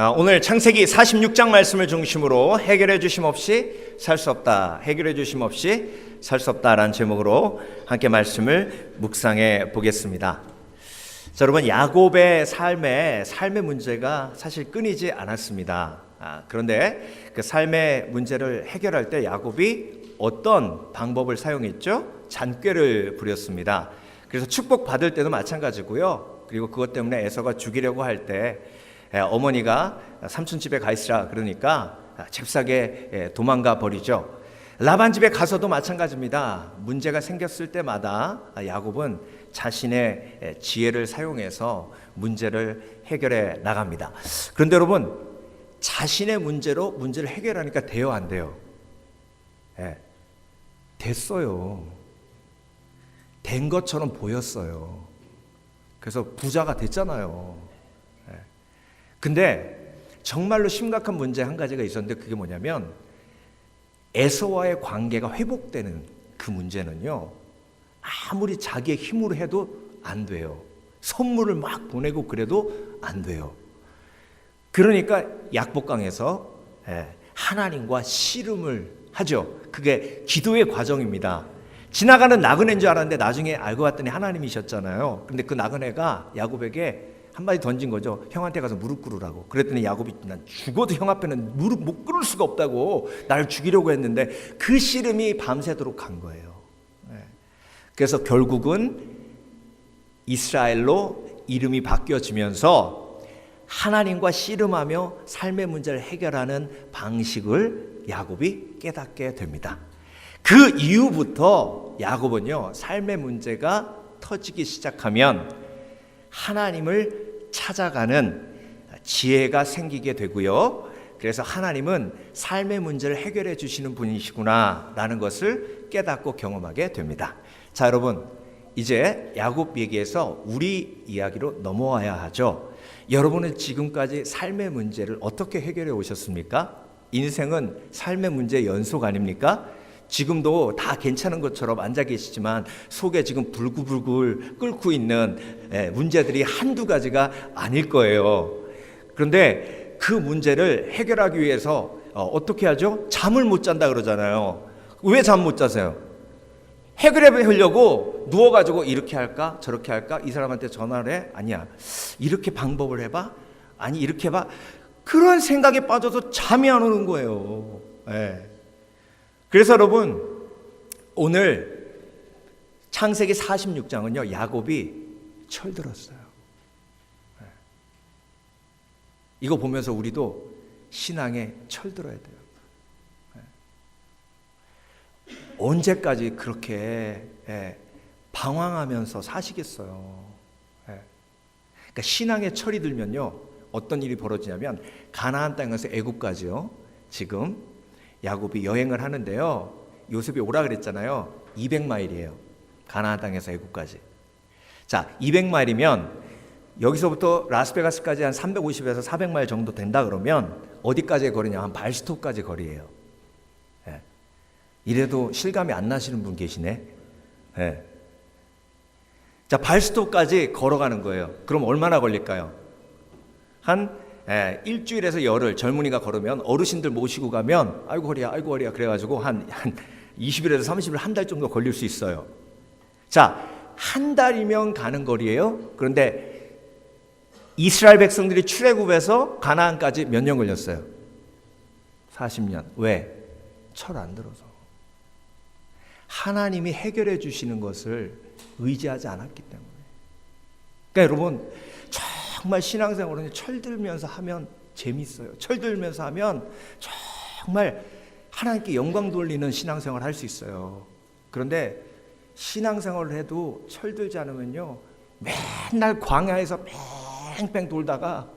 오늘 창세기 46장 말씀을 중심으로 해결해 주심 없이 살 수 없다, 해결해 주심 없이 살 수 없다라는 제목으로 함께 말씀을 묵상해 보겠습니다. 자, 여러분, 야곱의 삶의 문제가 사실 끊이지 않았습니다. 그런데 그 삶의 문제를 해결할 때 야곱이 어떤 방법을 사용했죠? 잔꾀를 부렸습니다. 그래서 축복받을 때도 마찬가지고요. 그리고 그것 때문에 에서가 죽이려고 할 때 어머니가 삼촌 집에 가 있으라 그러니까 잽싸게 도망가 버리죠. 라반 집에 가서도 마찬가지입니다. 문제가 생겼을 때마다 야곱은 자신의 지혜를 사용해서 문제를 해결해 나갑니다. 그런데 여러분, 자신의 문제로 문제를 해결하니까 돼요, 안 돼요? 됐어요. 된 것처럼 보였어요. 그래서 부자가 됐잖아요. 근데 정말로 심각한 문제 한 가지가 있었는데, 그게 뭐냐면 에서와의 관계가 회복되는 그 문제는요, 아무리 자기의 힘으로 해도 안 돼요. 선물을 막 보내고 그래도 안 돼요. 그러니까 약복강에서 하나님과 씨름을 하죠. 그게 기도의 과정입니다. 지나가는 나그네인 줄 알았는데 나중에 알고 봤더니 하나님이셨잖아요. 근데 그 나그네가 야곱에게 한마디 던진 거죠. 형한테 가서 무릎 꿇으라고. 그랬더니 야곱이 난 죽어도 형 앞에는 무릎 못 꿇을 수가 없다고 나를 죽이려고 했는데 그 씨름이 밤새도록 간 거예요. 그래서 결국은 이스라엘로 이름이 바뀌어지면서 하나님과 씨름하며 삶의 문제를 해결하는 방식을 야곱이 깨닫게 됩니다. 그 이후부터 야곱은요, 삶의 문제가 터지기 시작하면 하나님을 찾아가는 지혜가 생기게 되고요. 그래서 하나님은 삶의 문제를 해결해 주시는 분이시구나 라는 것을 깨닫고 경험하게 됩니다. 자, 여러분, 이제 야곱 얘기에서 우리 이야기로 넘어와야 하죠. 여러분은 지금까지 삶의 문제를 어떻게 해결해 오셨습니까? 인생은 삶의 문제의 연속 아닙니까? 지금도 다 괜찮은 것처럼 앉아 계시지만 속에 지금 불구불구 끓고 있는 문제들이 한두 가지가 아닐 거예요. 그런데 그 문제를 해결하기 위해서 어떻게 하죠? 잠을 못 잔다 그러잖아요. 왜 잠 못 자세요? 해결해 보려고 누워가지고 이렇게 할까 저렇게 할까, 이 사람한테 전화를 해? 아니야, 이렇게 방법을 해봐? 아니, 이렇게 해봐? 그런 생각에 빠져서 잠이 안 오는 거예요. 그래서 여러분, 오늘 창세기 46장은요 야곱이 철들었어요. 이거 보면서 우리도 신앙에 철들어야 돼요. 언제까지 그렇게 방황하면서 사시겠어요? 그러니까 신앙에 철이 들면요 어떤 일이 벌어지냐면, 가나안 땅에서 애굽까지요, 지금 야곱이 여행을 하는데요, 요셉이 오라 그랬잖아요. 200마일이에요 가나안 땅에서 애굽까지. 자, 200마일이면 여기서부터 라스베가스까지 한 350에서 400마일 정도 된다 그러면 어디까지의 거리냐, 한 발스토까지 거리예요. 이래도 실감이 안 나시는 분 계시네. 자, 발스토까지 걸어가는 거예요. 그럼 얼마나 걸릴까요? 한 일주일에서 열흘. 젊은이가 걸으면, 어르신들 모시고 가면 아이고 허리야 아이고 허리야 그래가지고 한 20일에서 30일, 한 달 정도 걸릴 수 있어요. 자, 한 달이면 가는 거리예요. 그런데 이스라엘 백성들이 출애굽에서 가나안까지 몇 년 걸렸어요? 40년. 왜? 철 안 들어서. 하나님이 해결해 주시는 것을 의지하지 않았기 때문에. 그러니까 여러분, 정말 신앙생활은 철들면서 하면 재밌어요. 철들면서 하면 정말 하나님께 영광 돌리는 신앙생활을 할 수 있어요. 그런데 신앙생활을 해도 철들지 않으면요, 맨날 광야에서 뺑뺑 돌다가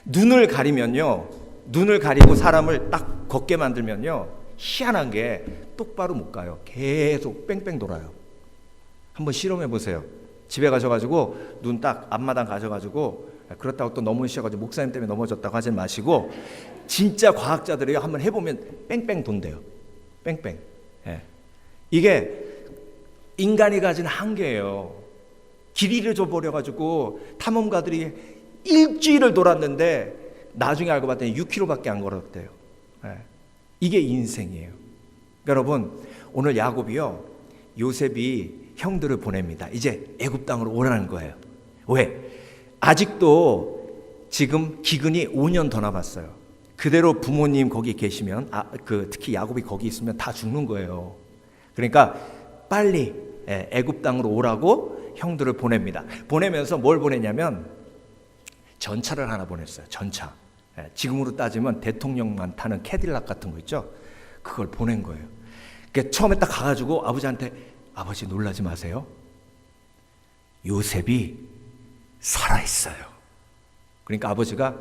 눈을 가리면요, 눈을 가리고 사람을 딱 걷게 만들면요, 희한한 게 똑바로 못 가요. 계속 뺑뺑 돌아요. 한번 실험해 보세요. 집에 가셔가지고 눈 딱 앞마당 가셔가지고, 그렇다고 또 넘어지셔가지고 목사님 때문에 넘어졌다고 하지 마시고, 진짜 과학자들이 한번 해보면 뺑뺑 돈대요. 뺑뺑. 이게 인간이 가진 한계예요. 길 잃어버려가지고 탐험가들이 일주일을 돌았는데 나중에 알고 봤더니 6km밖에 안 걸었대요. 예. 이게 인생이에요. 여러분, 오늘 야곱이요, 요셉이 형들을 보냅니다. 이제 애굽 땅으로 오라는 거예요. 왜? 아직도 지금 기근이 5년 더 남았어요. 그대로 부모님 거기 계시면 특히 야곱이 거기 있으면 다 죽는 거예요. 그러니까 빨리 애굽 땅으로 오라고 형들을 보냅니다. 보내면서 뭘 보냈냐면 전차를 하나 보냈어요. 전차. 지금으로 따지면 대통령만 타는 캐딜락 같은 거 있죠? 그걸 보낸 거예요. 그러니까 처음에 딱 가가지고 아버지한테, 아버지 놀라지 마세요. 요셉이 살아있어요. 그러니까 아버지가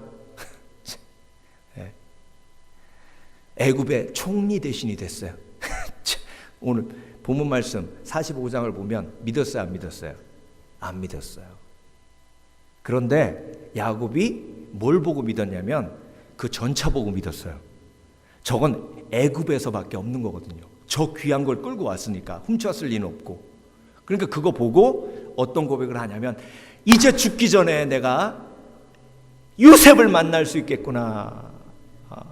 애굽의 총리 대신이 됐어요. 오늘 본문 말씀 45장을 보면 믿었어요, 안 믿었어요? 안 믿었어요. 그런데 야곱이 뭘 보고 믿었냐면 그 전차 보고 믿었어요. 저건 애굽에서밖에 없는 거거든요. 저 귀한 걸 끌고 왔으니까 훔쳤을 리는 없고. 그러니까 그거 보고 어떤 고백을 하냐면, 이제 죽기 전에 내가 요셉을 만날 수 있겠구나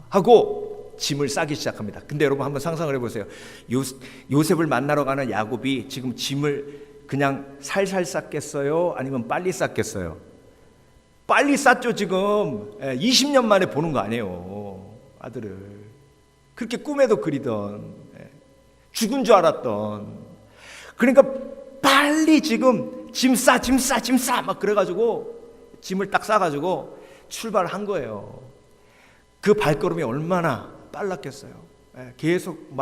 하고 짐을 싸기 시작합니다. 근데 여러분 한번 상상을 해보세요. 요셉을 만나러 가는 야곱이 지금 짐을 그냥 살살 쌌겠어요? 아니면 빨리 쌌겠어요? 빨리 쌌죠. 지금 20년 만에 보는 거 아니에요, 아들을. 그렇게 꿈에도 그리던, 죽은 줄 알았던. 그러니까 빨리 지금 짐 싸 막 그래가지고 짐을 딱 싸가지고 출발한 거예요. 그 발걸음이 얼마나 빨랐겠어요. 계속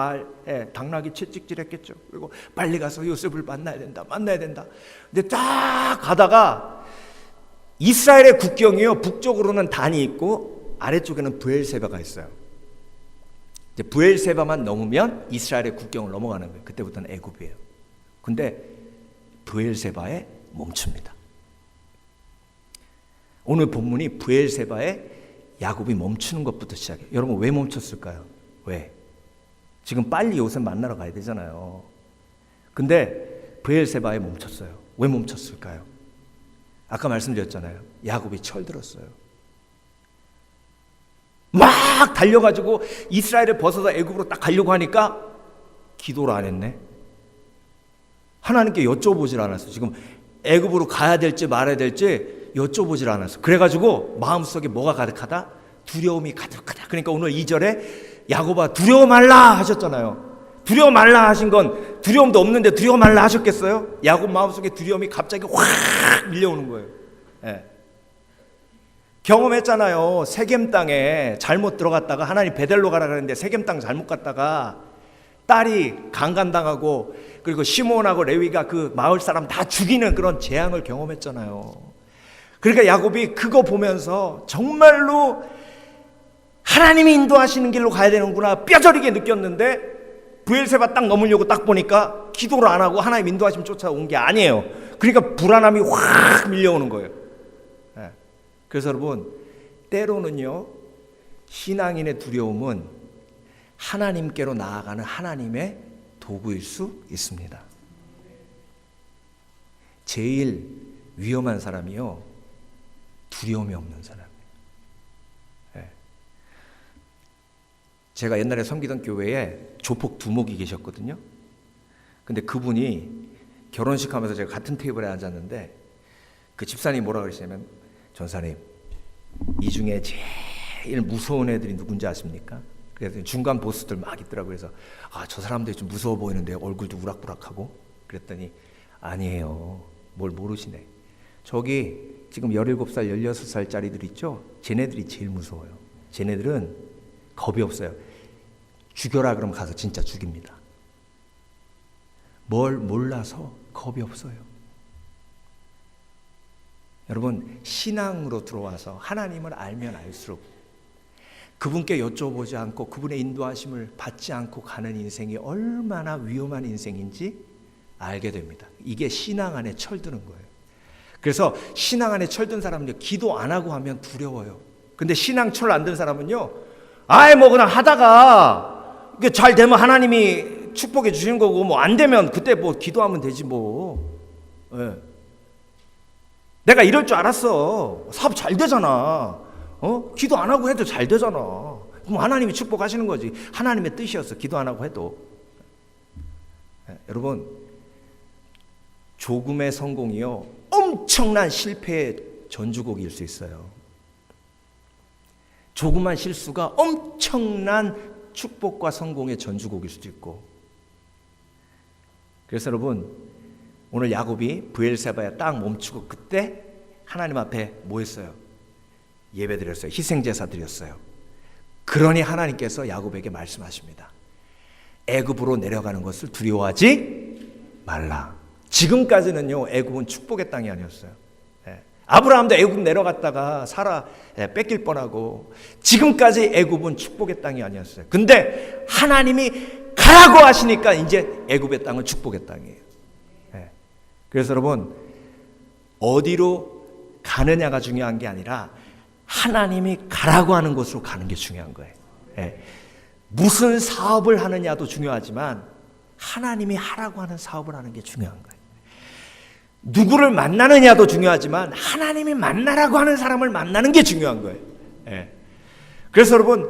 당나귀 채찍질했겠죠. 그리고 빨리 가서 요셉을 만나야 된다. 근데 딱 가다가 이스라엘의 국경이요, 북쪽으로는 단이 있고 아래쪽에는 브엘세바가 있어요. 이제 브엘세바만 넘으면 이스라엘의 국경을 넘어가는 거예요. 그때부터는 애굽이에요. 근데 브엘세바에 멈춥니다. 오늘 본문이 브엘세바에 야곱이 멈추는 것부터 시작해요. 여러분, 왜 멈췄을까요? 왜? 지금 빨리 요셉 만나러 가야 되잖아요. 근데 브엘세바에 멈췄어요. 왜 멈췄을까요? 아까 말씀드렸잖아요. 야곱이 철들었어요. 막 달려가지고 이스라엘을 벗어서 애굽으로 딱 가려고 하니까 기도를 안 했네. 하나님께 여쭤보질 않았어. 지금 애굽으로 가야 될지 말아야 될지 여쭤보질 않았어. 그래가지고 마음속에 뭐가 가득하다? 두려움이 가득하다. 그러니까 오늘 2절에 야곱아 두려워 말라 하셨잖아요. 두려워 말라 하신 건 두려움도 없는데 두려워 말라 하셨겠어요? 야곱 마음속에 두려움이 갑자기 확 밀려오는 거예요. 경험했잖아요. 세겜 땅에 잘못 들어갔다가 하나님 베델로 가라 그랬는데 세겜 땅 잘못 갔다가 딸이 강간당하고, 그리고 시몬하고 레위가 그 마을 사람 다 죽이는 그런 재앙을 경험했잖아요. 그러니까 야곱이 그거 보면서 정말로 하나님이 인도하시는 길로 가야 되는구나 뼈저리게 느꼈는데, 브엘세바 딱 넘으려고 딱 보니까 기도를 안 하고 하나님 인도하시면 쫓아온 게 아니에요. 그러니까 불안함이 확 밀려오는 거예요. 그래서 여러분, 때로는요, 신앙인의 두려움은 하나님께로 나아가는 하나님의 도구일 수 있습니다. 제일 위험한 사람이요, 두려움이 없는 사람이에요. 제가 옛날에 섬기던 교회에 조폭 두목이 계셨거든요. 근데 그분이 결혼식 하면서 제가 같은 테이블에 앉았는데 그 집사님이 뭐라 그러시냐면, 전사님, 이 중에 제일 무서운 애들이 누군지 아십니까? 그래서 중간 보스들 막 있더라고요. 그래서 저 사람들이 좀 무서워 보이는데 얼굴도 우락부락하고. 그랬더니 아니에요, 뭘 모르시네. 저기 지금 17살 16살짜리들 있죠? 쟤네들이 제일 무서워요. 쟤네들은 겁이 없어요. 죽여라 그러면 가서 진짜 죽입니다. 뭘 몰라서 겁이 없어요. 여러분, 신앙으로 들어와서 하나님을 알면 알수록 그분께 여쭤보지 않고 그분의 인도하심을 받지 않고 가는 인생이 얼마나 위험한 인생인지 알게 됩니다. 이게 신앙 안에 철드는 거예요. 그래서 신앙 안에 철든 사람은요, 기도 안 하고 하면 두려워요. 근데 신앙 철 안 든 사람은요, 뭐 그냥 하다가 이게 잘 되면 하나님이 축복해 주시는 거고, 뭐 안 되면 그때 뭐 기도하면 되지 뭐. 내가 이럴 줄 알았어. 사업 잘 되잖아. 기도 안 하고 해도 잘 되잖아. 그럼 하나님이 축복하시는 거지. 하나님의 뜻이었어. 기도 안 하고 해도. 여러분, 조금의 성공이요 엄청난 실패의 전주곡일 수 있어요. 조그만 실수가 엄청난 축복과 성공의 전주곡일 수도 있고. 그래서 여러분, 오늘 야곱이 브엘세바에 딱 멈추고 그때 하나님 앞에 뭐 했어요? 예배 드렸어요. 희생제사 드렸어요. 그러니 하나님께서 야곱에게 말씀하십니다. 애굽으로 내려가는 것을 두려워하지 말라. 지금까지는요, 애굽은 축복의 땅이 아니었어요. 아브라함도 애굽 내려갔다가 사라 뺏길 뻔하고, 지금까지 애굽은 축복의 땅이 아니었어요. 근데 하나님이 가라고 하시니까 이제 애굽의 땅은 축복의 땅이에요. 그래서 여러분, 어디로 가느냐가 중요한 게 아니라 하나님이 가라고 하는 곳으로 가는 게 중요한 거예요. 무슨 사업을 하느냐도 중요하지만 하나님이 하라고 하는 사업을 하는 게 중요한 거예요. 누구를 만나느냐도 중요하지만 하나님이 만나라고 하는 사람을 만나는 게 중요한 거예요. 그래서 여러분,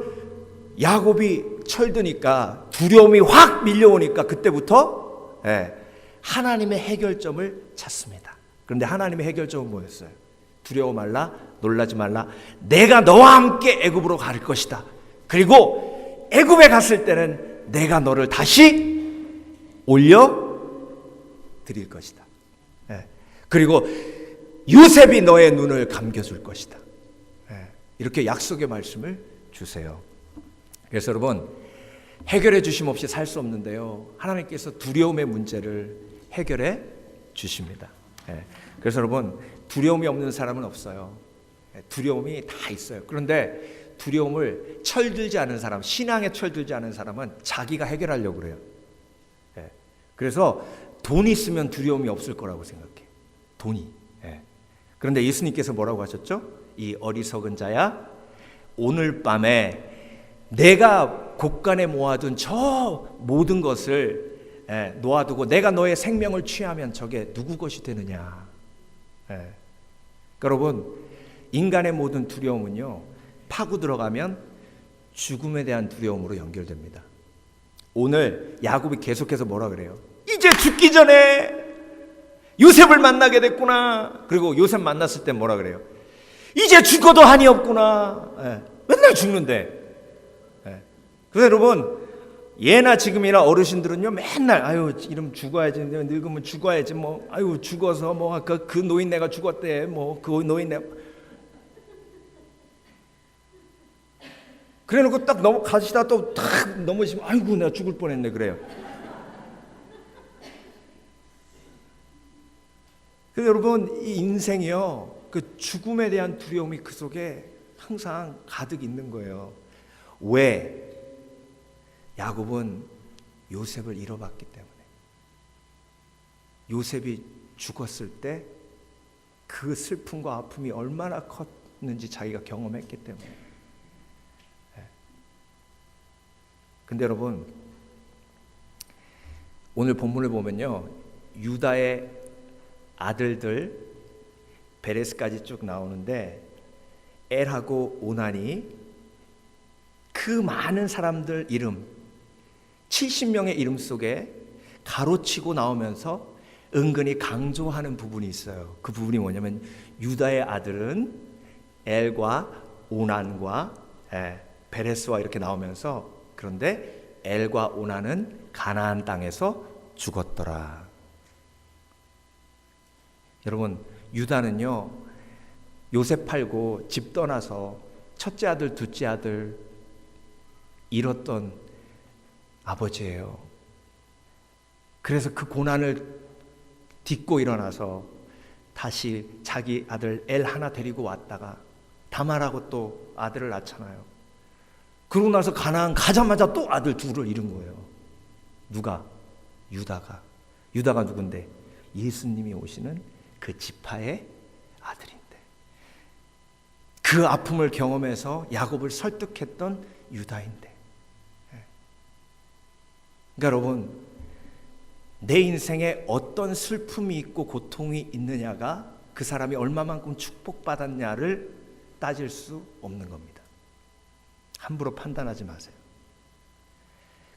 야곱이 철드니까, 두려움이 확 밀려오니까 그때부터 하나님의 해결점을 찾습니다. 그런데 하나님의 해결점은 뭐였어요? 두려워 말라, 놀라지 말라. 내가 너와 함께 애굽으로 갈 것이다. 그리고 애굽에 갔을 때는 내가 너를 다시 올려 드릴 것이다. 그리고 요셉이 너의 눈을 감겨줄 것이다. 이렇게 약속의 말씀을 주세요. 그래서 여러분, 해결해 주심 없이 살 수 없는데요, 하나님께서 두려움의 문제를 해결해 주십니다. 그래서 여러분, 두려움이 없는 사람은 없어요. 두려움이 다 있어요. 그런데 두려움을 철들지 않은 사람, 신앙에 철들지 않은 사람은 자기가 해결하려고 그래요. 그래서 돈이 있으면 두려움이 없을 거라고 생각해. 돈이. 그런데 예수님께서 뭐라고 하셨죠? 이 어리석은 자야, 오늘 밤에 내가 곳간에 모아둔 저 모든 것을 놓아두고 내가 너의 생명을 취하면 저게 누구 것이 되느냐. 그러니까 여러분, 인간의 모든 두려움은요, 파고 들어가면 죽음에 대한 두려움으로 연결됩니다. 오늘 야곱이 계속해서 뭐라 그래요? 이제 죽기 전에 요셉을 만나게 됐구나. 그리고 요셉 만났을 때 뭐라 그래요? 이제 죽어도 한이 없구나. 맨날 죽는데. 그래서 여러분, 예나 지금이나 어르신들은요, 맨날 아유 이러면 죽어야지, 늙으면 죽어야지, 뭐 아유 죽어서 뭐 그 노인네가 죽었대, 뭐 그 노인네. 그래놓고 딱 넘어가시다 또 탁 넘어지면 아이고 내가 죽을 뻔했네 그래요. 그래서 여러분, 이 인생이요, 그 죽음에 대한 두려움이 그 속에 항상 가득 있는 거예요. 왜? 야곱은 요셉을 잃어봤기 때문에. 요셉이 죽었을 때 그 슬픔과 아픔이 얼마나 컸는지 자기가 경험했기 때문에. 근데 여러분, 오늘 본문을 보면요, 유다의 아들들 베레스까지 쭉 나오는데, 엘하고 오난이 그 많은 사람들 이름 70명의 이름 속에 가로치고 나오면서 은근히 강조하는 부분이 있어요. 그 부분이 뭐냐면, 유다의 아들은 엘과 오난과 베레스와 이렇게 나오면서, 그런데 엘과 오난은 가나안 땅에서 죽었더라. 여러분, 유다는요, 요셉 팔고 집 떠나서 첫째 아들, 둘째 아들 잃었던 아버지예요. 그래서 그 고난을 딛고 일어나서 다시 자기 아들 엘 하나 데리고 왔다가 다말하고 또 아들을 낳잖아요. 그러고 나서 가나안 가자마자 또 아들 둘을 잃은 거예요. 누가? 유다가. 유다가 누군데? 예수님이 오시는 그 지파의 아들인데, 그 아픔을 경험해서 야곱을 설득했던 유다인데. 그러니까 여러분, 내 인생에 어떤 슬픔이 있고 고통이 있느냐가 그 사람이 얼마만큼 축복받았냐를 따질 수 없는 겁니다. 함부로 판단하지 마세요.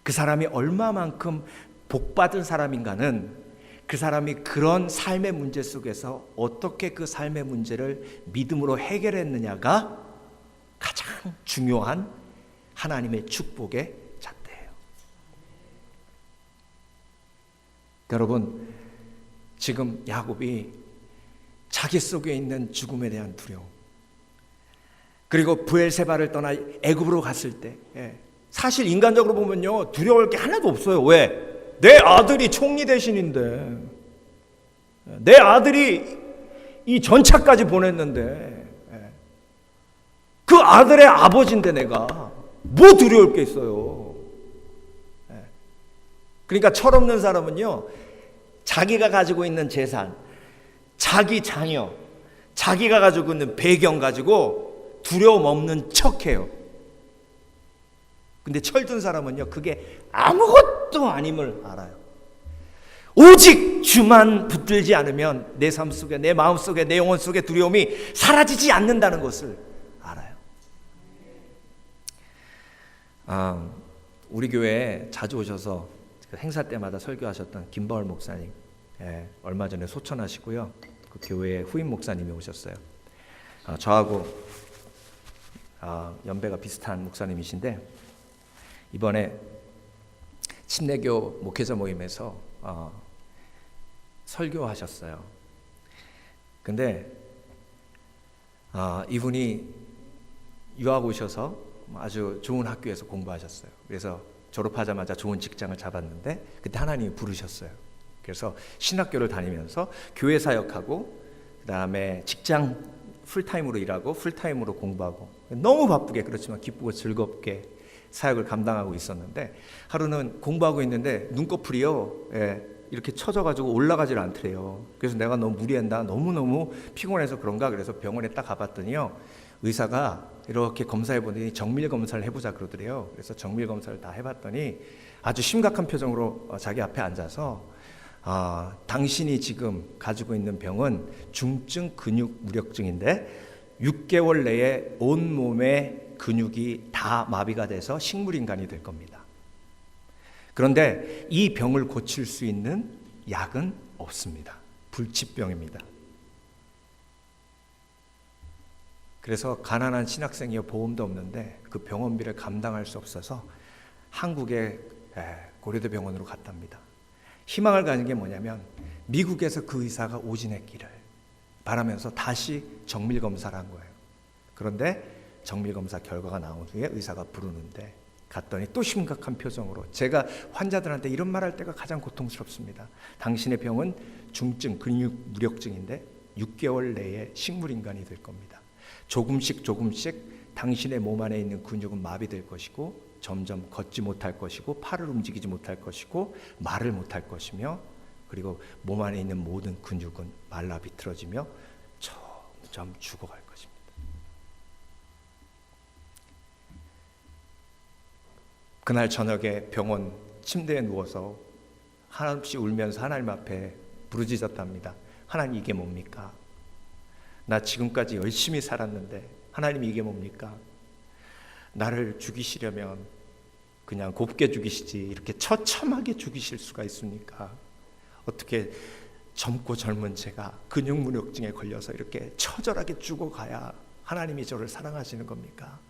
그 사람이 얼마만큼 복받은 사람인가는 그 사람이 그런 삶의 문제 속에서 어떻게 그 삶의 문제를 믿음으로 해결했느냐가 가장 중요한 하나님의 축복의 잣대예요. 여러분, 지금 야곱이 자기 속에 있는 죽음에 대한 두려움, 그리고 브엘세바를 떠나 애굽으로 갔을 때, 사실 인간적으로 보면요 두려울 게 하나도 없어요. 왜? 내 아들이 총리 대신인데, 내 아들이 이 전차까지 보냈는데, 그 아들의 아버지인데 내가 뭐 두려울 게 있어요. 그러니까 철없는 사람은요, 자기가 가지고 있는 재산, 자기 자녀, 자기가 가지고 있는 배경 가지고 두려움 없는 척해요. 근데 철든 사람은요, 그게 아무것도 아님을 알아요. 오직 주만 붙들지 않으면 내 삶 속에, 내 마음 속에, 내 영혼 속에 두려움이 사라지지 않는다는 것을 알아요. 우리 교회에 자주 오셔서 행사 때마다 설교하셨던 김바울 목사님, 얼마 전에 소천하시고요. 그 교회에 후임 목사님이 오셨어요. 저하고 연배가 비슷한 목사님이신데, 이번에 침례교 목회자 모임에서 설교하셨어요. 근데 이분이 유학 오셔서 아주 좋은 학교에서 공부하셨어요. 그래서 졸업하자마자 좋은 직장을 잡았는데 그때 하나님이 부르셨어요. 그래서 신학교를 다니면서 교회 사역하고, 그 다음에 직장 풀타임으로 일하고 풀타임으로 공부하고, 너무 바쁘게, 그렇지만 기쁘고 즐겁게 사역을 감당하고 있었는데, 하루는 공부하고 있는데 눈꺼풀이요, 이렇게 처져가지고 올라가질 않더래요. 그래서 내가 너무 무리한다, 너무너무 피곤해서 그런가, 그래서 병원에 딱 가봤더니요, 의사가 이렇게 검사해보더니 정밀 검사를 해보자 그러더래요. 그래서 정밀 검사를 다 해봤더니 아주 심각한 표정으로 자기 앞에 앉아서 당신이 지금 가지고 있는 병은 중증 근육 무력증인데 6개월 내에 온몸의 근육이 다 마비가 돼서 식물인간이 될 겁니다. 그런데 이 병을 고칠 수 있는 약은 없습니다. 불치병입니다. 그래서 가난한 신학생이요, 보험도 없는데 그 병원비를 감당할 수 없어서 한국의 고려대 병원으로 갔답니다. 희망을 가진 게 뭐냐면, 미국에서 그 의사가 오진했기를 바라면서 다시 정밀검사를 한 거예요. 그런데 정밀검사 결과가 나온 후에 의사가 부르는데 갔더니 또 심각한 표정으로, 제가 환자들한테 이런 말할 때가 가장 고통스럽습니다. 당신의 병은 중증 근육 무력증인데 6개월 내에 식물인간이 될 겁니다. 조금씩 당신의 몸 안에 있는 근육은 마비될 것이고, 점점 걷지 못할 것이고, 팔을 움직이지 못할 것이고, 말을 못할 것이며, 그리고 몸 안에 있는 모든 근육은 말라 비틀어지며 점점 죽어갈 것입니다. 그날 저녁에 병원 침대에 누워서 한없이 울면서 하나님 앞에 부르짖었답니다. 하나님, 이게 뭡니까? 나 지금까지 열심히 살았는데 하나님, 이게 뭡니까? 나를 죽이시려면 그냥 곱게 죽이시지 이렇게 처참하게 죽이실 수가 있습니까? 어떻게 젊고 젊은 제가 근육무력증에 걸려서 이렇게 처절하게 죽어가야 하나님이 저를 사랑하시는 겁니까?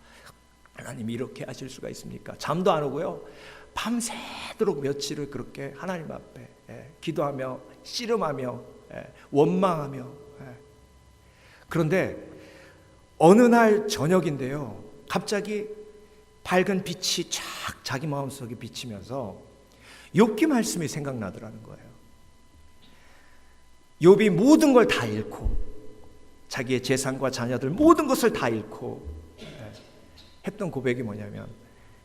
하나님이 이렇게 하실 수가 있습니까? 잠도 안 오고요, 밤새도록 며칠을 그렇게 하나님 앞에 기도하며 씨름하며 원망하며. 그런데 어느 날 저녁인데요, 갑자기 밝은 빛이 쫙 자기 마음속에 비치면서 욥기 말씀이 생각나더라는 거예요. 욥이 모든 걸 다 잃고, 자기의 재산과 자녀들 모든 것을 다 잃고 했던 고백이 뭐냐면,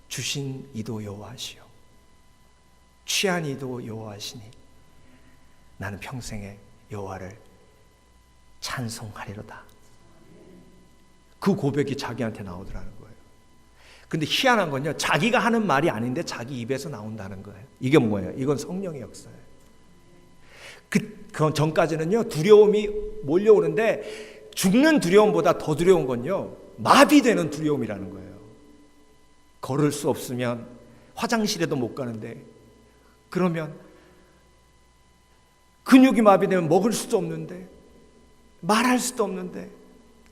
주신 이도 여호와시요 취한 이도 여호와시니 나는 평생에 여호와를 찬송하리로다. 그 고백이 자기한테 나오더라는 거예요. 근데 희한한 건요, 자기가 하는 말이 아닌데 자기 입에서 나온다는 거예요. 이게 뭐예요? 이건 성령의 역사예요. 그 전까지는요, 두려움이 몰려오는데 죽는 두려움보다 더 두려운 건요, 마비되는 두려움이라는 거예요. 걸을 수 없으면 화장실에도 못 가는데, 그러면 근육이 마비되면 먹을 수도 없는데, 말할 수도 없는데,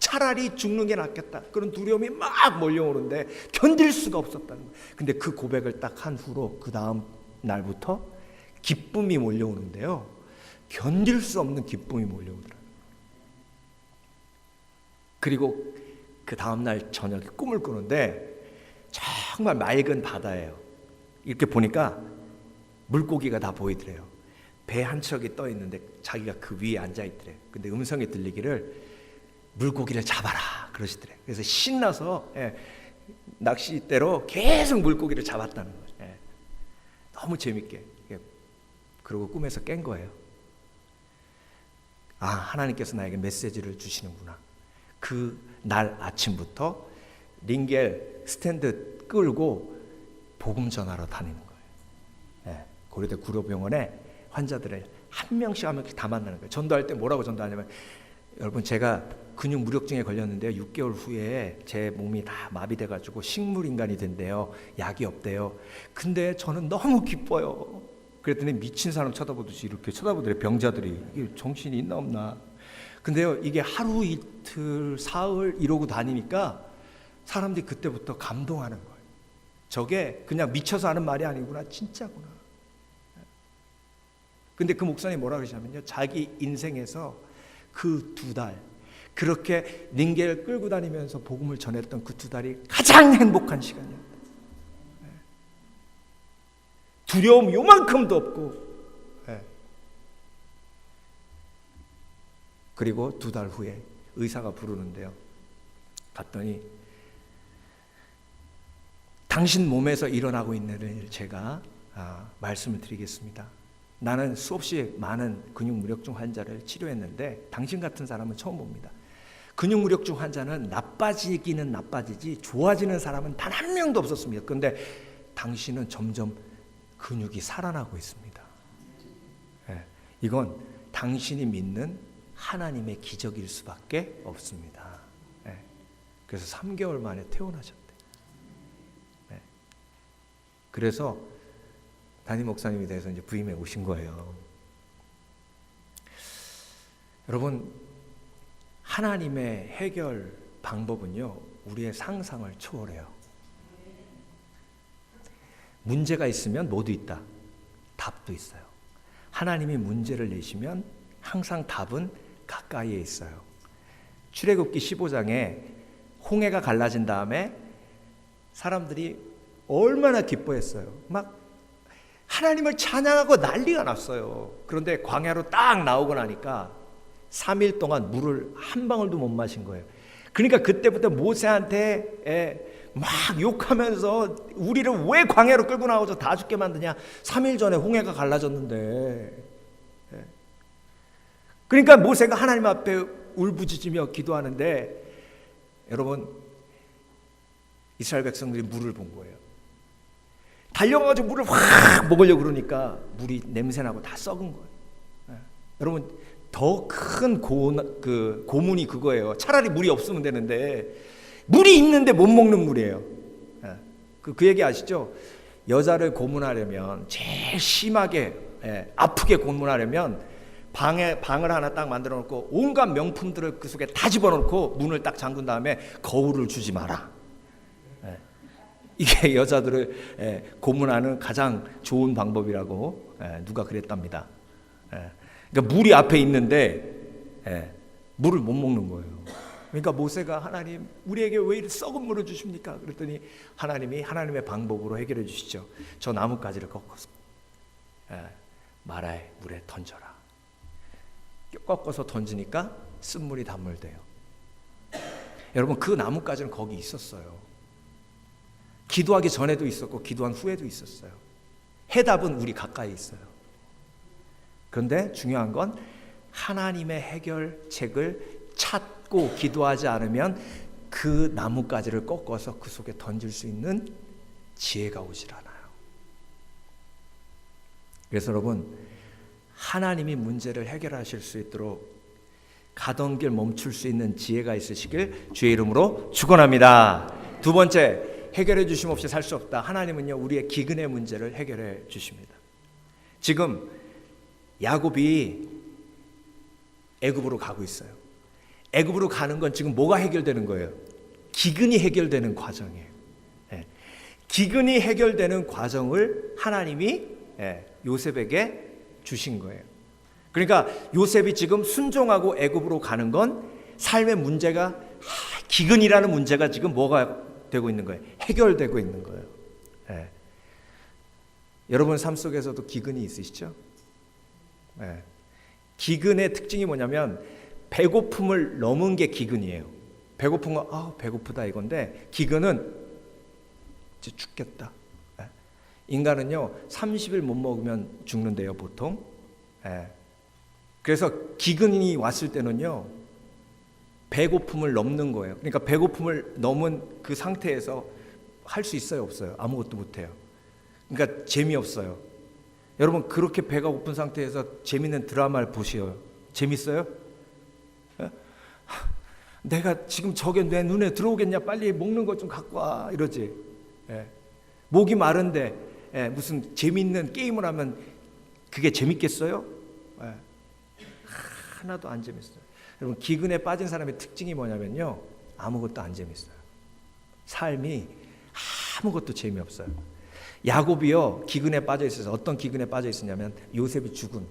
차라리 죽는 게 낫겠다, 그런 두려움이 막 몰려오는데 견딜 수가 없었다는 거예요. 근데 그 고백을 딱 한 후로 그 다음 날부터 기쁨이 몰려오는데요, 견딜 수 없는 기쁨이 몰려오더라고요. 그리고 그 다음 날 저녁에 꿈을 꾸는데 정말 맑은 바다예요. 이렇게 보니까 물고기가 다 보이더래요. 배 한 척이 떠 있는데 자기가 그 위에 앉아 있더래요. 근데 음성이 들리기를 물고기를 잡아라 그러시더래요. 그래서 신나서 낚싯대로 계속 물고기를 잡았다는 거예요. 너무 재밌게. 그리고 꿈에서 깬 거예요. 아, 하나님께서 나에게 메시지를 주시는구나. 그 날 아침부터 링겔 스탠드 끌고 복음 전하러 다니는 거예요. 고려대 구로병원에 환자들을 한 명씩 다 만나는 거예요. 전도할 때 뭐라고 전도하냐면, 여러분, 제가 근육 무력증에 걸렸는데요, 6개월 후에 제 몸이 다 마비돼가지고 식물인간이 된대요. 약이 없대요. 근데 저는 너무 기뻐요. 그랬더니 미친 사람 쳐다보듯이 이렇게 쳐다보더래요. 병자들이. 이게 정신이 있나 없나. 근데요, 이게 하루 이틀 사흘 이러고 다니니까 사람들이 그때부터 감동하는 거예요. 저게 그냥 미쳐서 하는 말이 아니구나, 진짜구나. 근데 그 목사님이 뭐라 그러시냐면요, 자기 인생에서 그 2달, 그렇게 링겔을 끌고 다니면서 복음을 전했던 그 2달이 가장 행복한 시간이었다. 두려움 요만큼도 없고. 그리고 2달 후에 의사가 부르는데요, 갔더니 당신 몸에서 일어나고 있는 일을 제가 말씀을 드리겠습니다. 나는 수없이 많은 근육무력증 환자를 치료했는데 당신 같은 사람은 처음 봅니다. 근육무력증 환자는 나빠지기는 나빠지지 좋아지는 사람은 단 한 명도 없었습니다. 그런데 당신은 점점 근육이 살아나고 있습니다. 이건 당신이 믿는 하나님의 기적일 수밖에 없습니다. 그래서 3개월 만에 퇴원하셨대요. 그래서 담임 목사님이 돼서 이제 부임해 오신 거예요. 여러분, 하나님의 해결 방법은요, 우리의 상상을 초월해요. 문제가 있으면 뭐도 있다, 답도 있어요. 하나님이 문제를 내시면 항상 답은 가까이에 있어요. 출애굽기 15장에 홍해가 갈라진 다음에 사람들이 얼마나 기뻐했어요. 막 하나님을 찬양하고 난리가 났어요. 그런데 광야로 딱 나오고 나니까 3일 동안 물을 한 방울도 못 마신 거예요. 그러니까 그때부터 모세한테 막 욕하면서 우리를 왜 광야로 끌고 나와서 다 죽게 만드냐. 3일 전에 홍해가 갈라졌는데. 그러니까 모세가 하나님 앞에 울부짖으며 기도하는데, 여러분, 이스라엘 백성들이 물을 본 거예요. 달려가지고 물을 확 먹으려고 그러니까 물이 냄새나고 다 썩은 거예요. 여러분, 더 큰 고문이 그거예요. 차라리 물이 없으면 되는데 물이 있는데 못 먹는 물이에요. 그 얘기 아시죠? 여자를 고문하려면, 제일 심하게 아프게 고문하려면 방을 하나 딱 만들어 놓고 온갖 명품들을 그 속에 다 집어넣고 문을 딱 잠근 다음에 거울을 주지 마라. 이게 여자들을 고문하는 가장 좋은 방법이라고 누가 그랬답니다. 그러니까 물이 앞에 있는데 물을 못 먹는 거예요. 그러니까 모세가, 하나님, 우리에게 왜 이렇게 썩은 물을 주십니까? 그랬더니 하나님이 하나님의 방법으로 해결해 주시죠. 저 나뭇가지를 꺾어서 마라의 물에 던져라. 꺾어서 던지니까 쓴물이 단물돼요. 여러분, 그 나뭇가지는 거기 있었어요. 기도하기 전에도 있었고 기도한 후에도 있었어요. 해답은 우리 가까이 있어요. 그런데 중요한 건 하나님의 해결책을 찾고 기도하지 않으면 그 나뭇가지를 꺾어서 그 속에 던질 수 있는 지혜가 오질 않아요. 그래서 여러분, 하나님이 문제를 해결하실 수 있도록 가던 길 멈출 수 있는 지혜가 있으시길 주의 이름으로 축원합니다. 두 번째, 해결해 주심 없이 살 수 없다. 하나님은요, 우리의 기근의 문제를 해결해 주십니다. 지금 야곱이 애굽으로 가고 있어요. 애굽으로 가는 건 지금 뭐가 해결되는 거예요? 기근이 해결되는 과정이에요. 기근이 해결되는 과정을 하나님이 요셉에게 주신 거예요. 그러니까 요셉이 지금 순종하고 애굽으로 가는 건 삶의 문제가, 기근이라는 문제가 지금 뭐가 되고 있는 거예요? 해결되고 있는 거예요. 여러분 삶 속에서도 기근이 있으시죠? 기근의 특징이 뭐냐면 배고픔을 넘은 게 기근이에요. 배고픈 거 배고프다 이건데, 기근은 이제 죽겠다. 인간은요 30일 못 먹으면 죽는데요 보통. 그래서 기근이 왔을 때는요 배고픔을 넘는 거예요. 그러니까 배고픔을 넘은 그 상태에서 할 수 있어요, 없어요? 아무것도 못해요. 그러니까 재미없어요. 여러분 그렇게 배가 고픈 상태에서 재밌는 드라마를 보시요. 재밌어요? 내가 지금 저게 내 눈에 들어오겠냐, 빨리 먹는 것 좀 갖고 와 이러지. 목이 마른데 무슨 재밌는 게임을 하면 그게 재밌겠어요? 하나도 안 재밌어요. 여러분 기근에 빠진 사람의 특징이 뭐냐면요, 아무것도 안 재밌어요. 삶이 아무것도 재미없어요. 야곱이요 기근에 빠져 있어서, 어떤 기근에 빠져 있었냐면 요셉이 죽은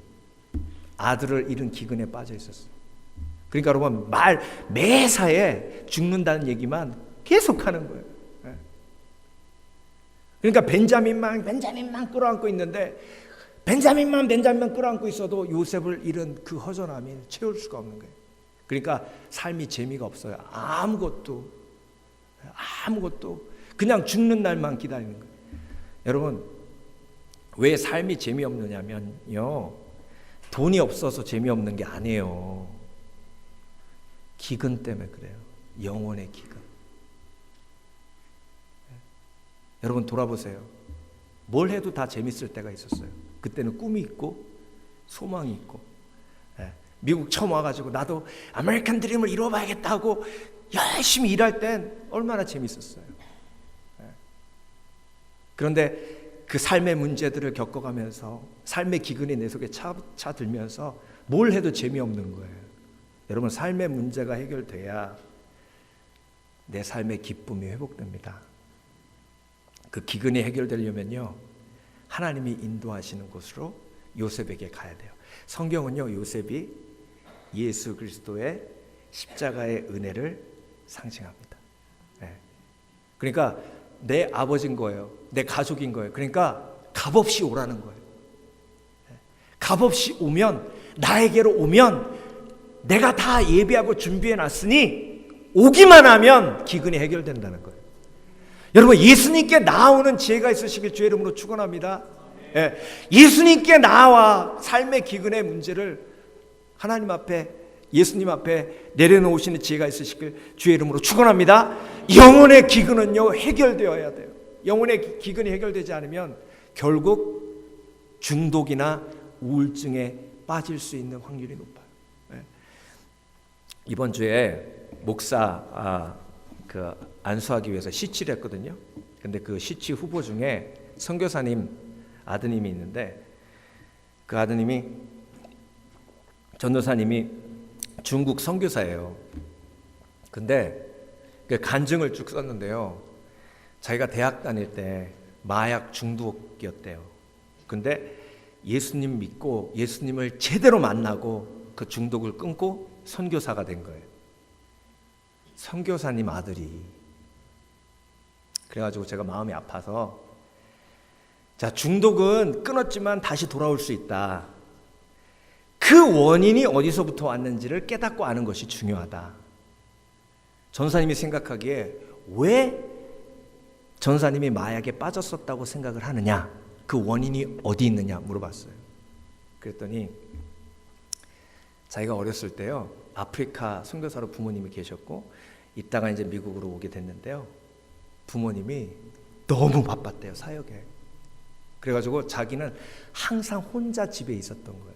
아들을 잃은 기근에 빠져 있었어요. 그러니까 여러분 매사에 죽는다는 얘기만 계속하는 거예요. 그러니까 벤자민만 끌어안고 있는데, 벤자민만 끌어안고 있어도 요셉을 잃은 그 허전함이 채울 수가 없는 거예요. 그러니까 삶이 재미가 없어요. 아무것도 그냥 죽는 날만 기다리는 거예요. 여러분 왜 삶이 재미없느냐면요, 돈이 없어서 재미없는 게 아니에요. 기근 때문에 그래요. 영혼의 기근. 여러분 돌아보세요. 뭘 해도 다 재밌을 때가 있었어요. 그때는 꿈이 있고 소망이 있고. 미국 처음 와가지고 나도 아메리칸 드림을 이뤄봐야겠다 하고 열심히 일할 땐 얼마나 재밌었어요. 그런데 그 삶의 문제들을 겪어가면서 삶의 기근이 내 속에 차들면서 뭘 해도 재미없는 거예요. 여러분 삶의 문제가 해결돼야 내 삶의 기쁨이 회복됩니다. 그 기근이 해결되려면요 하나님이 인도하시는 곳으로 요셉에게 가야 돼요. 성경은요 요셉이 예수 그리스도의 십자가의 은혜를 상징합니다. 그러니까 내 아버지인 거예요. 내 가족인 거예요. 그러니까 값없이 오라는 거예요. 값없이 오면, 나에게로 오면 내가 다 예비하고 준비해 놨으니 오기만 하면 기근이 해결된다는 거예요. 여러분 예수님께 나오는 지혜가 있으시길 주의 이름으로 축원합니다. 예수님께 나와 삶의 기근의 문제를 하나님 앞에, 예수님 앞에 내려놓으시는 지혜가 있으시길 주의 이름으로 축원합니다. 영혼의 기근은요 해결되어야 돼요. 영혼의 기근이 해결되지 않으면 결국 중독이나 우울증에 빠질 수 있는 확률이 높아요. 이번 주에 목사 안수하기 위해서 시치를 했거든요. 근데 그 시치 후보 중에 선교사님 아드님이 있는데, 그 아드님이, 전도사님이 중국 선교사예요. 근데 그 간증을 쭉 썼는데요, 자기가 대학 다닐 때 마약 중독이었대요. 근데 예수님 믿고 예수님을 제대로 만나고 그 중독을 끊고 선교사가 된 거예요. 선교사님 아들이. 그래가지고 제가 마음이 아파서, 자, 중독은 끊었지만 다시 돌아올 수 있다. 그 원인이 어디서부터 왔는지를 깨닫고 아는 것이 중요하다. 전사님이 생각하기에 왜 전사님이 마약에 빠졌었다고 생각을 하느냐, 그 원인이 어디 있느냐 물어봤어요. 그랬더니 자기가 어렸을 때요 아프리카 선교사로 부모님이 계셨고, 이따가 이제 미국으로 오게 됐는데요, 부모님이 너무 바빴대요, 사역에. 그래가지고 자기는 항상 혼자 집에 있었던 거예요.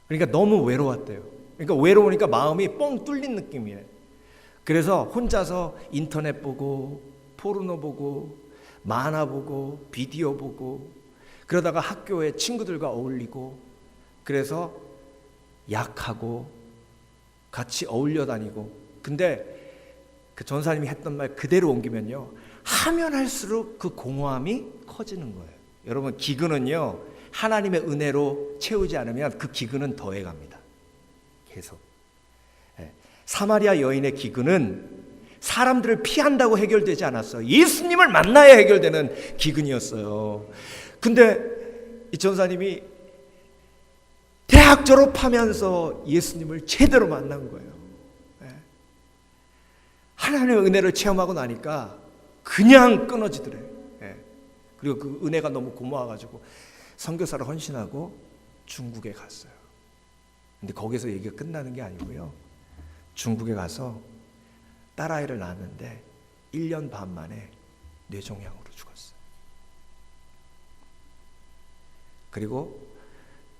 그러니까 너무 외로웠대요. 그러니까 외로우니까 마음이 뻥 뚫린 느낌이에요. 그래서 혼자서 인터넷 보고 포르노 보고 만화 보고 비디오 보고 그러다가 학교에 친구들과 어울리고 그래서 약하고 같이 어울려 다니고. 근데 그 전사님이 했던 말 그대로 옮기면요, 하면 할수록 그 공허함이 커지는 거예요. 여러분, 기근은요 하나님의 은혜로 채우지 않으면 그 기근은 더해갑니다. 계속. 사마리아 여인의 기근은 사람들을 피한다고 해결되지 않았어요. 예수님을 만나야 해결되는 기근이었어요. 근데 이 전사님이 대학 졸업하면서 예수님을 제대로 만난 거예요. 하나님의 은혜를 체험하고 나니까 그냥 끊어지더래요. 그리고 그 은혜가 너무 고마워가지고 선교사를 헌신하고 중국에 갔어요. 근데 거기서 얘기가 끝나는 게 아니고요, 중국에 가서 딸아이를 낳았는데 1년 반 만에 뇌종양으로 죽었어요. 그리고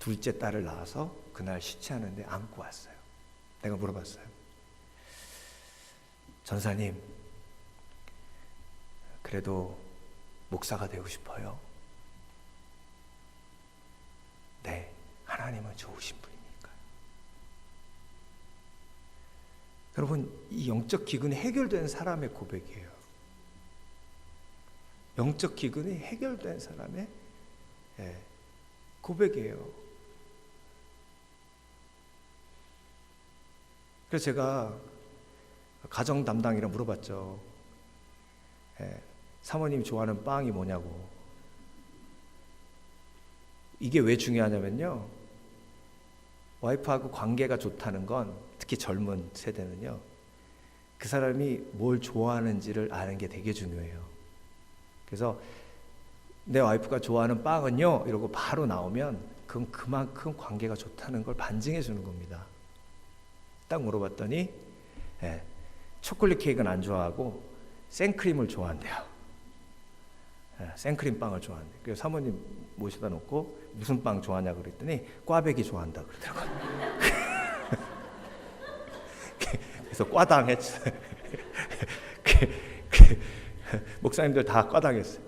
둘째 딸을 낳아서 그날 시체하는데 안고 왔어요. 내가 물어봤어요. 전사님, 그래도 목사가 되고 싶어요? 네, 하나님은 좋으신 분이니까요. 여러분, 이 영적 기근이 해결된 사람의 고백이에요. 영적 기근이 해결된 사람의 고백이에요. 그래서 제가 가정 담당이라 물어봤죠. 사모님 좋아하는 빵이 뭐냐고. 이게 왜 중요하냐면요, 와이프하고 관계가 좋다는 건, 특히 젊은 세대는요, 그 사람이 뭘 좋아하는지를 아는 게 되게 중요해요. 그래서 내 와이프가 좋아하는 빵은요 이러고 바로 나오면 그건 그만큼 관계가 좋다는 걸 반증해 주는 겁니다. 딱 물어봤더니 초콜릿 케이크는 안 좋아하고 생크림을 좋아한대요. 생크림 빵을 좋아한대요. 그래서 사모님 모셔다 놓고 무슨 빵 좋아하냐고 그랬더니 꽈배기 좋아한다 그러더라고요. 그래서 꽈당했어요. 목사님들 다 꽈당했어요.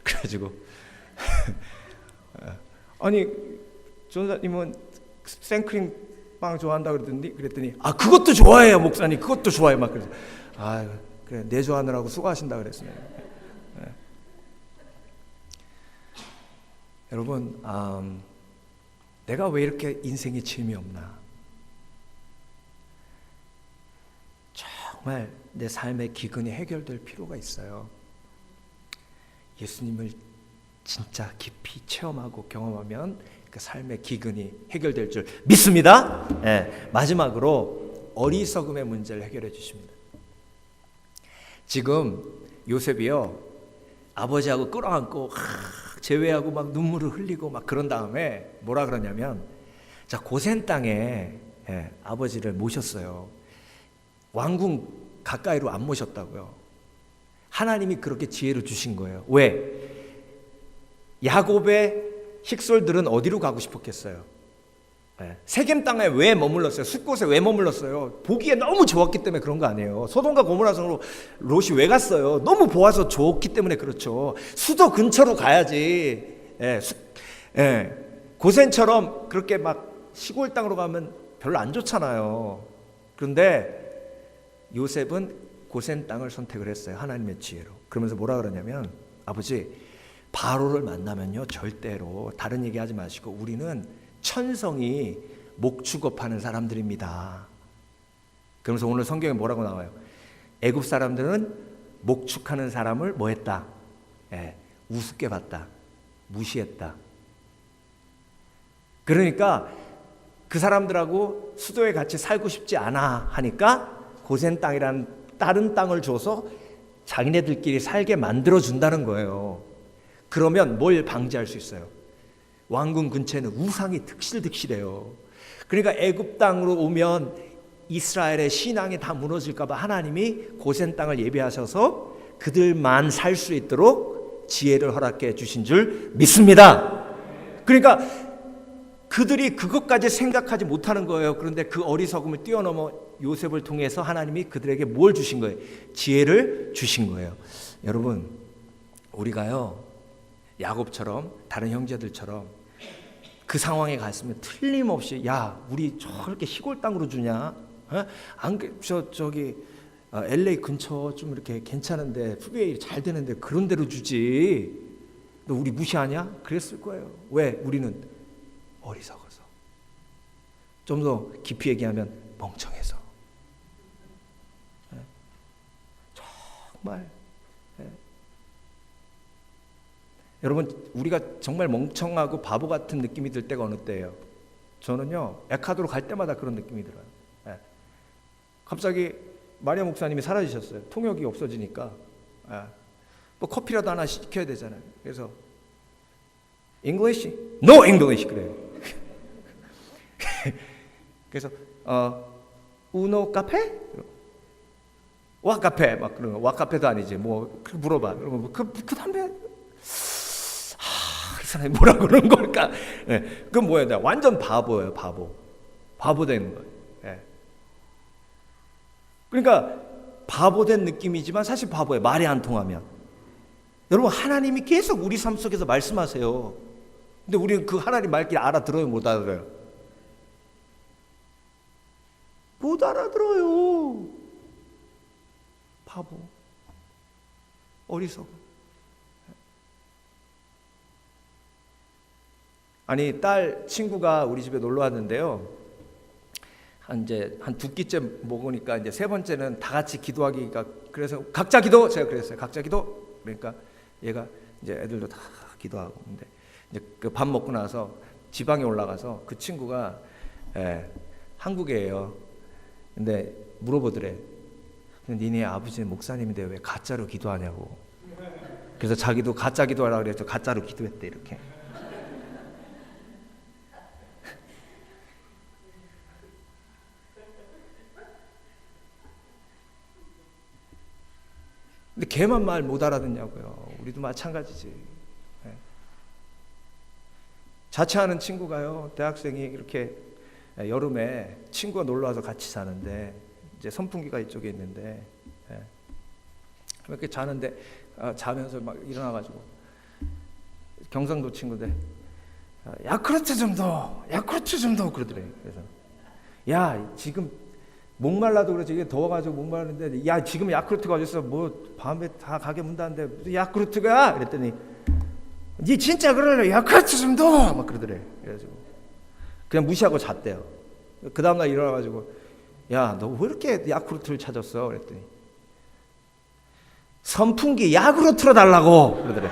그래가지고 아니 전사님은 생크림 빵 좋아한다 그랬더니 아 그것도 좋아해요 목사님, 그것도 좋아해 막. 그래서 아 그래 내 좋아하느라고 수고하신다 그랬어요. 여러분, 내가 왜 이렇게 인생에 질이 없나? 정말 내 삶의 기근이 해결될 필요가 있어요. 예수님을 진짜 깊이 체험하고 경험하면 그 삶의 기근이 해결될 줄 믿습니다. 마지막으로 어리석음의 문제를 해결해 주십니다. 지금 요셉이요, 아버지하고 끌어안고 제외하고 막 눈물을 흘리고 막 그런 다음에 뭐라 그러냐면, 자 고센 땅에 아버지를 모셨어요. 왕궁 가까이로 안 모셨다고요. 하나님이 그렇게 지혜를 주신 거예요. 왜? 야곱의 힉솔들은 어디로 가고 싶었겠어요? 세겜 땅에 왜 머물렀어요? 숲곳에 왜 머물렀어요? 보기에 너무 좋았기 때문에 그런 거 아니에요. 소돔과 고모라 성으로 롯이 왜 갔어요? 너무 보아서 좋기 때문에 그렇죠. 수도 근처로 가야지. 고센처럼 그렇게 막 시골 땅으로 가면 별로 안 좋잖아요. 그런데 요셉은 고센 땅을 선택을 했어요. 하나님의 지혜로. 그러면서 뭐라 그러냐면, 아버지 바로를 만나면요 절대로 다른 얘기 하지 마시고 우리는 천성이 목축업하는 사람들입니다. 그러면서 오늘 성경에 뭐라고 나와요? 애굽 사람들은 목축하는 사람을 뭐 했다? 우습게 봤다. 무시했다. 그러니까 그 사람들하고 수도에 같이 살고 싶지 않아 하니까 고센 땅이라는 다른 땅을 줘서 자기네들끼리 살게 만들어준다는 거예요. 그러면 뭘 방지할 수 있어요? 왕궁 근처에는 우상이 득실득실해요. 그러니까 애굽 땅으로 오면 이스라엘의 신앙이 다 무너질까 봐 하나님이 고센 땅을 예비하셔서 그들만 살 수 있도록 지혜를 허락해 주신 줄 믿습니다. 그러니까 그 그들이 그것까지 생각하지 못하는 거예요. 그런데 그 어리석음을 뛰어넘어 요셉을 통해서 하나님이 그들에게 뭘 주신 거예요? 지혜를 주신 거예요. 여러분, 우리가요, 야곱처럼 다른 형제들처럼 그 상황에 갔으면 틀림없이 야, 우리 저렇게 시골 땅으로 주냐? 저기 LA 근처 좀 이렇게 괜찮은데 PBA 잘 되는데 그런 데로 주지. 너 우리 무시하냐? 그랬을 거예요. 왜? 우리는 어리석어서. 좀 더 깊이 얘기하면 멍청해서. 정말. 여러분, 우리가 정말 멍청하고 바보 같은 느낌이 들 때가 어느 때예요? 저는요, 에콰도르 갈 때마다 그런 느낌이 들어요. 갑자기 마리아 목사님이 사라지셨어요. 통역이 없어지니까 뭐 커피라도 하나 시켜야 되잖아요. 그래서 English? No English 그래요. 그래서 우노 카페? 와 카페 막 그런 거. 와 카페도 아니지. 뭐 물어봐. 그러면 그 다음에 이 사람이 뭐라 그러는 걸까? 그건 뭐야? 완전 바보예요. 바보 되는 거예요. 그러니까 바보된 느낌이지만 사실 바보예요. 말이 안 통하면. 여러분, 하나님이 계속 우리 삶 속에서 말씀하세요. 근데 우리는 그 하나님 말귀를 알아들어요? 못 알아들어요? 못 알아들어요. 바보, 어리석어. 아니, 딸 친구가 우리 집에 놀러 왔는데요. 한 두 끼째 먹으니까 이제 세 번째는 다 같이 기도하기가, 그래서 각자 기도, 제가 그랬어요. 각자 기도. 그러니까 얘가 이제 애들도 다 기도하고, 근데 이제 그 밥 먹고 나서 지방에 올라가서 그 친구가 한국이에요. 근데 물어보더래. 니네 아버지는 목사님인데 왜 가짜로 기도하냐고. 그래서 자기도 가짜 기도하라고 그래서 가짜로 기도했대 이렇게. 근데 걔만 말 못 알아듣냐고요. 우리도 마찬가지지. 자취하는 친구가요, 대학생이 이렇게 여름에 친구가 놀러 와서 같이 자는데 이제 선풍기가 이쪽에 있는데 이렇게 자는데 자면서 막 일어나가지고 경상도 친구들 야쿠르트 좀 더 그러더래. 그래서 야, 지금 목말라도 그렇지, 이게 더워가지고 목마르는데 야, 지금 야쿠르트가 어딨어? 뭐 밤에 다 가게 문 닫는데 무슨 야쿠르트가? 그랬더니 니 진짜 그러래, 야쿠르트 좀 더 막 그러더래. 그래가지고 그냥 무시하고 잤대요. 그 다음날 일어나가지고 야, 너 왜 이렇게 야쿠르트를 찾았어? 그랬더니 선풍기 약으로 틀어달라고 그러더래.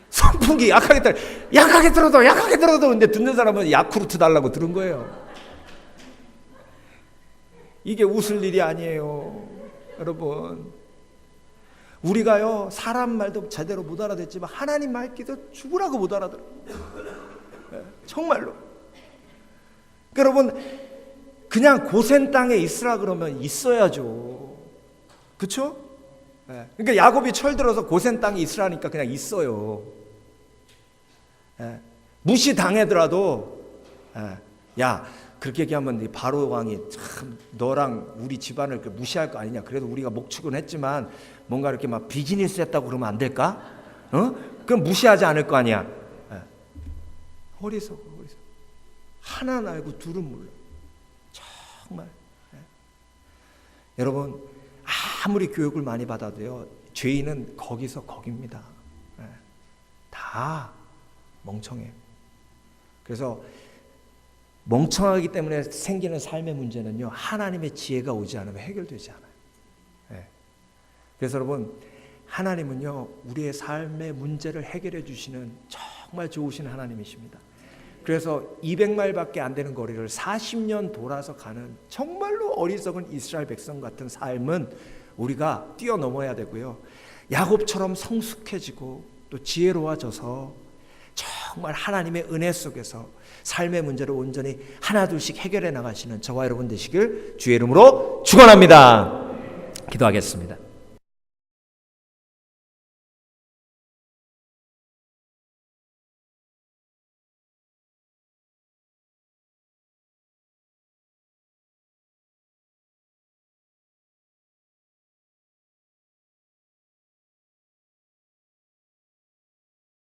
선풍기 약하게 틀어도 근데 듣는 사람은 야쿠르트 달라고 들은 거예요. 이게 웃을 일이 아니에요. 여러분, 우리가요, 사람 말도 제대로 못 알아듣지만 하나님 말귀도 죽으라고 못 알아들어요. 정말로. 여러분, 그냥 고센 땅에 있으라 그러면 있어야죠. 그렇죠? 그러니까 야곱이 철들어서 고센 땅에 있으라니까 그냥 있어요. 무시당하더라도 야, 그렇게 얘기하면 바로 왕이 참 너랑 우리 집안을 무시할 거 아니냐. 그래도 우리가 목축은 했지만 뭔가 이렇게 막 비즈니스 했다고 그러면 안 될까? 그럼 무시하지 않을 거 아니야. 어리석어. 하나는 알고 둘은 몰라. 정말. 여러분, 아무리 교육을 많이 받아도요, 죄인은 거기서 거깁니다. 다 멍청해요. 그래서 멍청하기 때문에 생기는 삶의 문제는요, 하나님의 지혜가 오지 않으면 해결되지 않아요. 그래서 여러분, 하나님은요, 우리의 삶의 문제를 해결해 주시는 정말 좋으신 하나님이십니다. 그래서 200마일밖에 안 되는 거리를 40년 돌아서 가는 정말로 어리석은 이스라엘 백성 같은 삶은 우리가 뛰어넘어야 되고요, 야곱처럼 성숙해지고 또 지혜로워져서 정말 하나님의 은혜 속에서 삶의 문제를 온전히 하나둘씩 해결해 나가시는 저와 여러분 되시길 주의 이름으로 축원합니다. 기도하겠습니다.